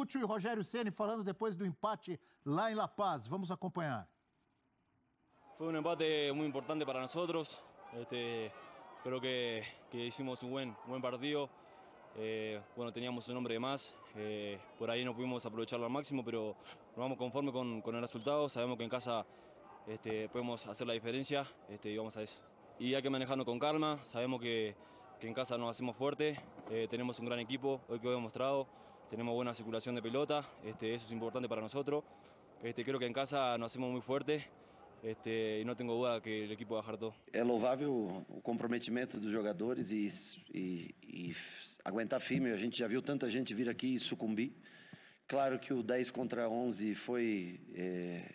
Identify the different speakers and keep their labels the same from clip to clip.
Speaker 1: Lúcio e Rogério Ceni falando depois do empate lá em La Paz. Vamos acompanhar.
Speaker 2: Fue un empate muy importante para nosotros. Creo que hicimos un buen partido. Bueno, teníamos un hombre de más. Por ahí no pudimos aprovecharlo al máximo, pero nos vamos conforme con el resultado. Sabemos que en casa podemos hacer la diferencia y vamos a eso. Y hay que manejarnos con calma. Sabemos que en casa nos hacemos fuerte. Tenemos un gran equipo, hoy quedó demostrado. Tenemos buena circulación de pelota. Eso es importante para nosotros. Creo que en casa nos hacemos muy fuerte. E não tenho dúvida que o equipe vai dejar todo.
Speaker 3: É louvável o comprometimento dos jogadores e aguentar firme. A gente já viu tanta gente vir aqui e sucumbir. Claro que o 10 contra 11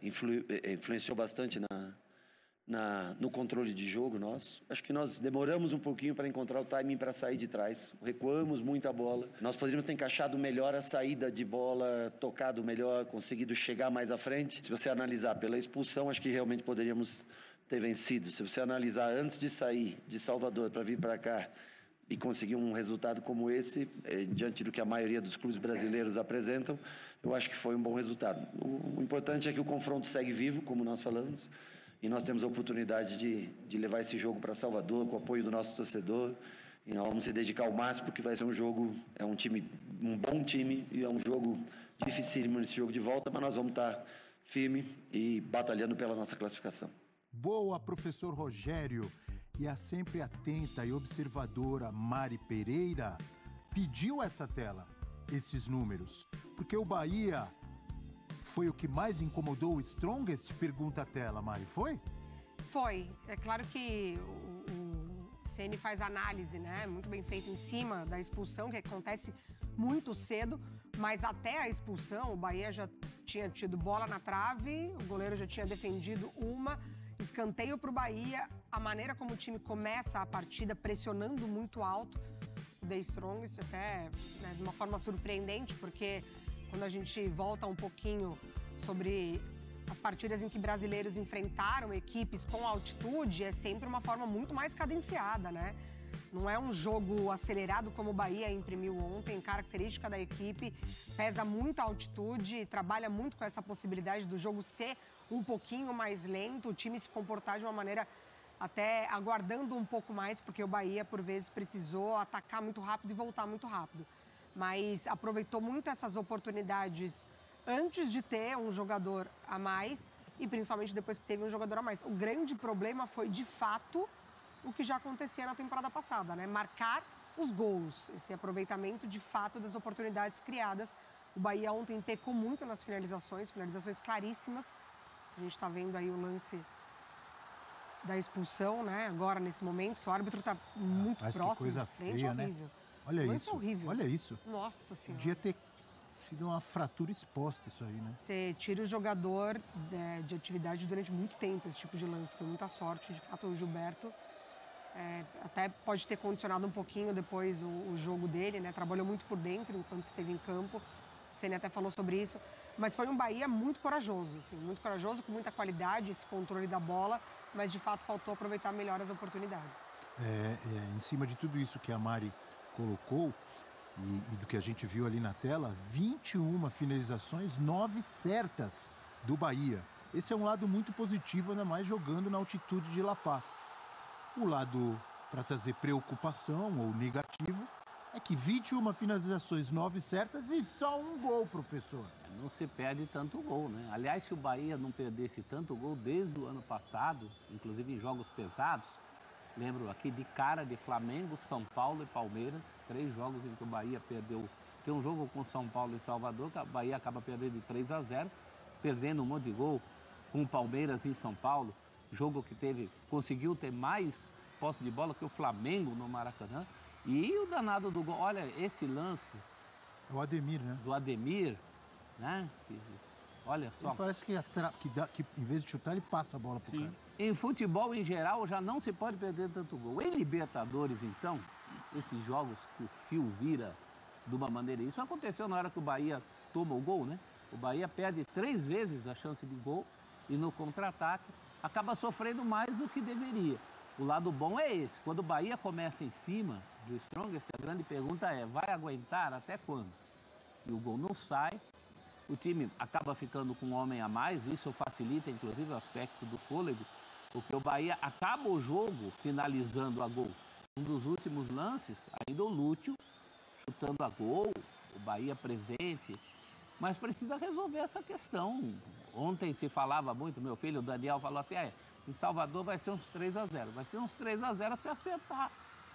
Speaker 3: influenciou bastante no controle de jogo nosso. Acho que nós demoramos um pouquinho para encontrar o timing para sair de trás. Recuamos muito a bola. Nós poderíamos ter encaixado melhor a saída de bola, tocado melhor, conseguido chegar mais à frente. Se você analisar pela expulsão, acho que realmente poderíamos ter vencido. Se você analisar antes de sair de Salvador para vir para cá e conseguir um resultado como esse, diante do que a maioria dos clubes brasileiros apresentam, eu acho que foi um bom resultado. O importante é que o confronto segue vivo, como nós falamos, e nós temos a oportunidade de levar esse jogo para Salvador com o apoio do nosso torcedor. E nós vamos se dedicar ao máximo, porque vai ser um jogo, um bom time, e é um jogo dificílimo nesse jogo de volta, mas nós vamos estar firme e batalhando pela nossa classificação.
Speaker 1: Boa, professor Rogério. E a sempre atenta e observadora Mari Pereira pediu essa tela, esses números, porque o Bahia foi o que mais incomodou o Strongest? Pergunta a tela, Mari. Foi?
Speaker 4: Foi. É claro que o Ceni faz análise, né? Muito bem feita em cima da expulsão, que acontece muito cedo, mas até a expulsão, o Bahia já tinha tido bola na trave, o goleiro já tinha defendido uma, escanteio para o Bahia, a maneira como o time começa a partida, pressionando muito alto, o The Strongest até, né, de uma forma surpreendente, porque quando a gente volta um pouquinho sobre as partidas em que brasileiros enfrentaram equipes com altitude, é sempre uma forma muito mais cadenciada, né? Não é um jogo acelerado como o Bahia imprimiu ontem, característica da equipe, pesa muito a altitude, trabalha muito com essa possibilidade do jogo ser um pouquinho mais lento, o time se comportar de uma maneira até aguardando um pouco mais, porque o Bahia, por vezes, precisou atacar muito rápido e voltar muito rápido. Mas aproveitou muito essas oportunidades antes de ter um jogador a mais e principalmente depois que teve um jogador a mais. O grande problema foi, de fato, o que já acontecia na temporada passada, né? Marcar os gols, esse aproveitamento, de fato, das oportunidades criadas. O Bahia ontem pecou muito nas finalizações claríssimas. A gente está vendo aí o lance da expulsão, né? Agora, nesse momento, que o árbitro está muito próximo de frente, é horrível.
Speaker 1: Né? Olha isso,
Speaker 4: horrível.
Speaker 1: Olha isso.
Speaker 4: Nossa Senhora.
Speaker 1: Podia ter sido uma fratura exposta isso aí, né?
Speaker 4: Você tira o jogador de atividade durante muito tempo, esse tipo de lance. Foi muita sorte, de fato, o Gilberto até pode ter condicionado um pouquinho depois o jogo dele, né? Trabalhou muito por dentro enquanto esteve em campo. O Ceni até falou sobre isso. Mas foi um Bahia muito corajoso, assim, muito corajoso, com muita qualidade, esse controle da bola, mas de fato faltou aproveitar melhor as oportunidades.
Speaker 1: Em cima de tudo isso que a Mari colocou e do que a gente viu ali na tela, 21 finalizações, 9 certas do Bahia. Esse é um lado muito positivo, ainda mais jogando na altitude de La Paz. O lado para trazer preocupação ou negativo é que 21 finalizações, 9 certas e só um gol, professor.
Speaker 5: Não se perde tanto gol, né? Aliás, se o Bahia não perdesse tanto gol desde o ano passado, inclusive em jogos pesados, lembro aqui de cara de Flamengo, São Paulo e Palmeiras, 3 jogos em que o Bahia perdeu. Tem um jogo com São Paulo e Salvador, que a Bahia acaba perdendo de 3-0, perdendo um monte de gol com o Palmeiras em São Paulo, jogo que conseguiu ter mais posse de bola que o Flamengo no Maracanã. E o danado do gol, olha, esse lance...
Speaker 1: É o Ademir, né?
Speaker 5: Do Ademir, né? Olha só.
Speaker 1: Ele parece que em vez de chutar, ele passa a bola pro cara.
Speaker 5: Em futebol, em geral, já não se pode perder tanto gol. Em Libertadores, então, esses jogos que o fio vira de uma maneira... Isso aconteceu na hora que o Bahia toma o gol, né? O Bahia perde 3 vezes a chance de gol e no contra-ataque acaba sofrendo mais do que deveria. O lado bom é esse. Quando o Bahia começa em cima do Strongest, a grande pergunta é, vai aguentar até quando? e o gol não sai. O time acaba ficando com um homem a mais, isso facilita inclusive o aspecto do fôlego, porque o Bahia acaba o jogo finalizando a gol. Um dos últimos lances, ainda o Lúcio chutando a gol, o Bahia presente, mas precisa resolver essa questão. Ontem se falava muito, meu filho, o Daniel, falou assim, em Salvador vai ser uns 3-0, vai ser uns 3-0 se acertar.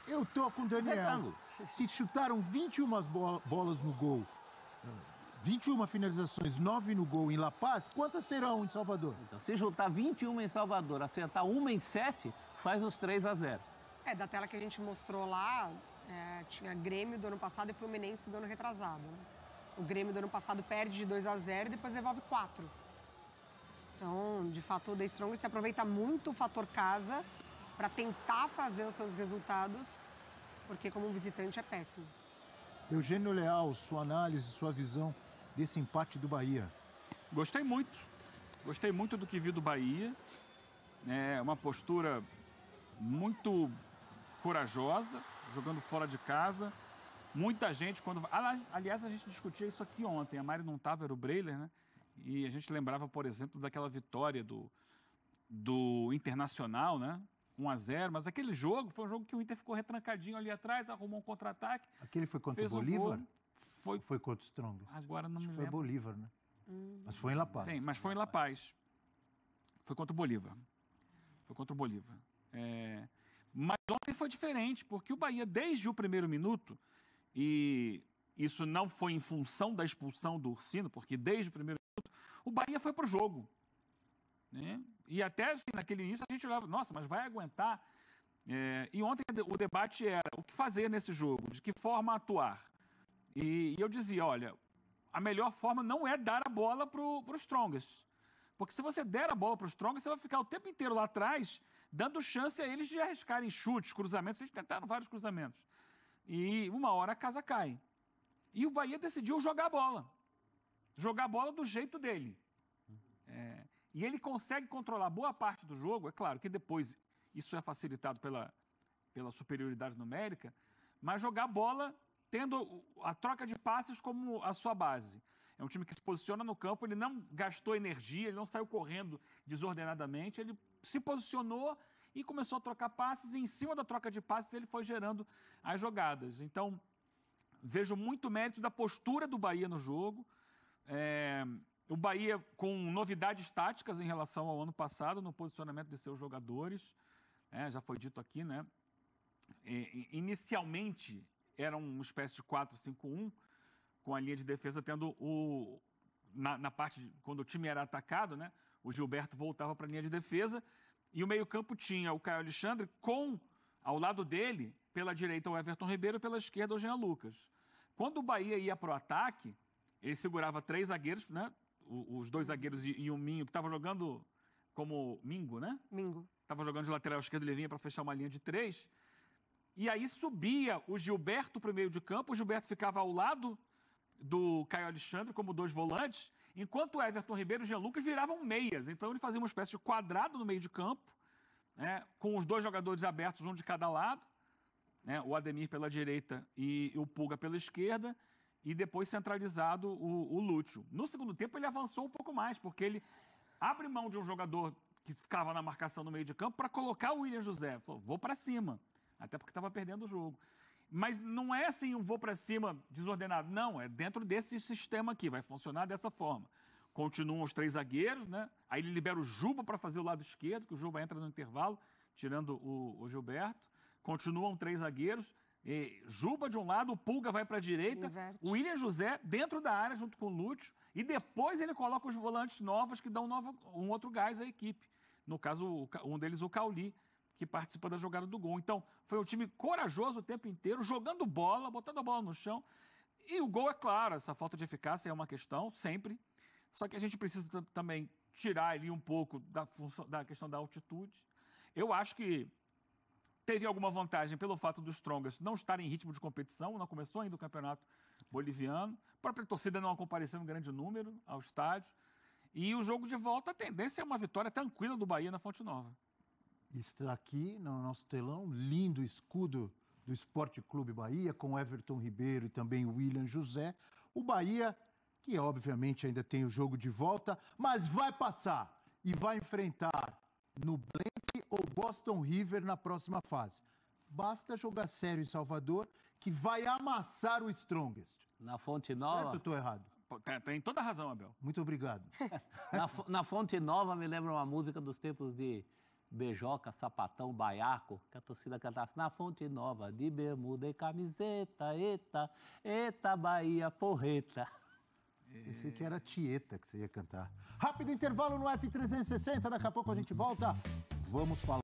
Speaker 1: Eu tô com o Daniel.
Speaker 5: Retângulo.
Speaker 1: Se chutaram 21 bolas no gol, 21 finalizações, 9 no gol em La Paz, quantas serão em Salvador?
Speaker 5: Então, se juntar 21 em Salvador, acertar uma em 7, faz os 3-0.
Speaker 4: Da tela que a gente mostrou lá, tinha Grêmio do ano passado e Fluminense do ano retrasado. Né? O Grêmio do ano passado perde de 2-0 e depois devolve 4. Então, de fato, o The Strongest se aproveita muito o fator casa para tentar fazer os seus resultados, porque como visitante é péssimo.
Speaker 1: Eugênio Leal, sua análise, sua visão desse empate do Bahia.
Speaker 6: Gostei muito do que vi do Bahia. É uma postura muito corajosa, jogando fora de casa. Muita gente, aliás, a gente discutia isso aqui ontem, a Mari não estava, era o Breiler, né? E a gente lembrava, por exemplo, daquela vitória do Internacional, né? 1-0, mas aquele jogo foi um jogo que o Inter ficou retrancadinho ali atrás, arrumou um contra-ataque.
Speaker 1: Aquele foi contra o Bolívar? Foi contra o Strongest? Agora não me lembro. Foi Bolívar, né? Mas foi em La Paz.
Speaker 6: Mas foi em La Paz. Foi contra o Bolívar. Mas ontem foi diferente, porque o Bahia, desde o primeiro minuto, e isso não foi em função da expulsão do Ursino, porque desde o primeiro minuto, o Bahia foi para o jogo. Né? E até assim, naquele início a gente olhava, nossa, mas vai aguentar? E ontem o debate era o que fazer nesse jogo, de que forma atuar. E eu dizia, olha, a melhor forma não é dar a bola para o Strongest. Porque se você der a bola para o Strongest, você vai ficar o tempo inteiro lá atrás, dando chance a eles de arriscarem chutes, cruzamentos. Eles tentaram vários cruzamentos. E uma hora a casa cai. E o Bahia decidiu jogar a bola. Jogar a bola do jeito dele. E ele consegue controlar boa parte do jogo. É claro que depois isso é facilitado pela superioridade numérica, mas jogar a bola tendo a troca de passes como a sua base. É um time que se posiciona no campo, ele não gastou energia, ele não saiu correndo desordenadamente, ele se posicionou e começou a trocar passes, e em cima da troca de passes ele foi gerando as jogadas. Então, vejo muito mérito da postura do Bahia no jogo. O Bahia com novidades táticas em relação ao ano passado, no posicionamento de seus jogadores. Já foi dito aqui, né? Inicialmente, era uma espécie de 4-5-1, com a linha de defesa tendo na parte, quando o time era atacado, né? O Gilberto voltava para a linha de defesa, e o meio-campo tinha o Caio Alexandre com, ao lado dele, pela direita o Everton Ribeiro, pela esquerda o Jean Lucas. Quando o Bahia ia para o ataque, ele segurava 3 zagueiros, né? Os 2 zagueiros e o Minho, que estava jogando como Mingo, né?
Speaker 4: Mingo.
Speaker 6: Estava jogando de lateral esquerdo, ele vinha para fechar uma linha de 3. E aí subia o Gilberto para o meio de campo, o Gilberto ficava ao lado do Caio Alexandre como 2 volantes, enquanto o Everton Ribeiro e o Jean Lucas viravam meias. Então ele fazia uma espécie de quadrado no meio de campo, né, com os 2 jogadores abertos, um de cada lado, né, o Ademir pela direita e o Pulga pela esquerda, e depois centralizado o Lúcio. No segundo tempo ele avançou um pouco mais, porque ele abre mão de um jogador que ficava na marcação no meio de campo para colocar o William José. Falou, vou para cima, até porque estava perdendo o jogo. Mas não é assim um vou para cima desordenado, não, é dentro desse sistema aqui, vai funcionar dessa forma. Continuam os 3 zagueiros, né? Aí ele libera o Juba para fazer o lado esquerdo, que o Juba entra no intervalo, tirando o Gilberto. Continuam 3 zagueiros, Juba de um lado, o Pulga vai para a direita, o William José dentro da área junto com o Lúcio, e depois ele coloca os volantes novos que dão um outro gás à equipe. No caso, um deles o Cauli, que participa da jogada do gol. Então, foi um time corajoso o tempo inteiro, jogando bola, botando a bola no chão. E o gol, é claro, essa falta de eficácia é uma questão, sempre. Só que a gente precisa também tirar ali um pouco da questão da altitude. Eu acho que teve alguma vantagem pelo fato dos Strongest não estarem em ritmo de competição, não começou ainda o campeonato boliviano. A própria torcida não compareceu em grande número ao estádio. E o jogo de volta, a tendência é uma vitória tranquila do Bahia na Fonte Nova.
Speaker 1: Está aqui no nosso telão, lindo escudo do Esporte Clube Bahia, com Everton Ribeiro e também o William José. O Bahia, que obviamente ainda tem o jogo de volta, mas vai passar e vai enfrentar Nublense ou Boston River na próxima fase. Basta jogar sério em Salvador, que vai amassar o Strongest.
Speaker 5: Na Fonte Nova...
Speaker 1: Certo ou estou errado?
Speaker 6: Tem toda a razão, Abel.
Speaker 1: Muito obrigado.
Speaker 5: Na Fonte Nova me lembra uma música dos tempos de Beijoca, Sapatão, Baiaco, que a torcida cantava na Fonte Nova, de bermuda e camiseta, eita, eita, Bahia, porreta.
Speaker 1: Pensei que era Tieta que você ia cantar. Rápido intervalo no F360, daqui a pouco a gente volta. Vamos falar.